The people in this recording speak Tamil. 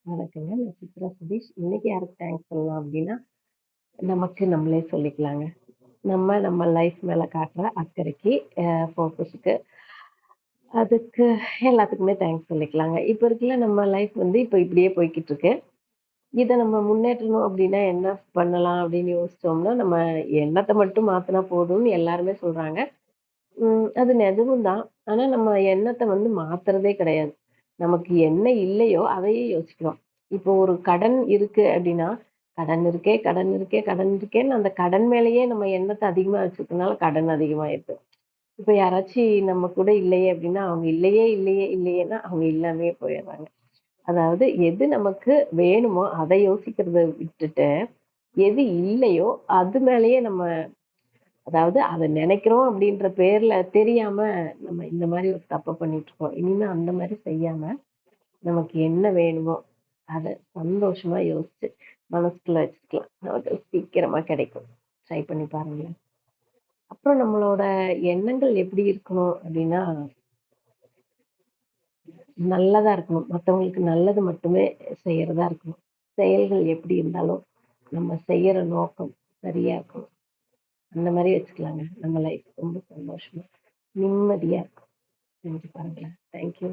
வணக்கங்க. நான் சித்ரா சதீஷ். இன்னைக்கு யாருக்கு தேங்க்ஸ் சொல்லலாம் அப்டின்னா, நமக்கு நம்மளே சொல்லிக்கலாங்க. நம்ம லைஃப் மேல காட்டுற அக்கறைக்கு, ஃபோக்கஸுக்கு, அதுக்கு எல்லாத்துக்குமே தேங்க்ஸ் சொல்லிக்கலாங்க. இப்ப இருக்குல்ல நம்ம லைஃப் வந்து இப்ப இப்படியே போய்க்கிட்டு இருக்கு. இத நம்ம முன்னேற்றணும் அப்டின்னா என்ன பண்ணலாம் அப்டின்னு யோசிச்சோம்னா, நம்ம எண்ணத்த மட்டும் மாத்துனா போதும்னு எல்லாருமே சொல்றாங்க. அது நிஜமும் தான். ஆனா நம்ம எண்ணத்த வந்து மாத்துறதே கிடையாது. நமக்கு என்ன இல்லையோ அதையே யோசிக்கிறோம். இப்போ ஒரு கடன் இருக்கு அப்டின்னா, கடன் இருக்கே, கடன் இருக்கே, கடன் இருக்கேன்னு அந்த கடன் மேலேயே நம்ம எண்ணத்த அதிகமா வச்சுக்கிறனால கடன் அதிகமாயிருது. இப்ப யாராச்சு நம்ம கூட இல்லையே அப்டின்னா, அவங்க இல்லையே, இல்லையே, இல்லையேன்னா அவங்க இல்லாமயே போயிர்றாங்க. அதாவது எது நமக்கு வேணுமோ அத யோசிக்கிறத விட்டுட்டு, எது இல்லையோ அது மேலேயே நம்ம அதாவது அத நெனைக்கிறோம் அப்படின்ற பேர்ல தெரியாம நம்ம இந்த மாரி ஒரு தப்ப பண்ணிட்டுருக்கோம். இனிமே அந்த மாரி செய்யாம, நமக்கு என்ன வேணுமோ, அத சந்தோஷமா யோசிச்சு மனசுக்குள்ள வச்சுக்கலாம். நமக்கு சீக்கிரமா கிடைக்கும். ட்ரை பண்ணி பாருங்களேன். அப்புறம் நம்மளோட எண்ணங்கள் எப்படி இருக்கணும் அப்படின்னா, நல்லதா இருக்கணும். மத்தவங்களுக்கு நல்லது மட்டுமே செய்யறதா இருக்கணும். செயல்கள் எப்படி இருந்தாலும், நம்ம செய்யற நோக்கம் சரியா இருக்கணும். அந்த மாரி வச்சுக்கலாங்க. நம்ம லைஃப் ரொம்ப சந்தோஷமா, நிம்மதியா இருக்கும். செஞ்சு பாருங்களேன். Thank you.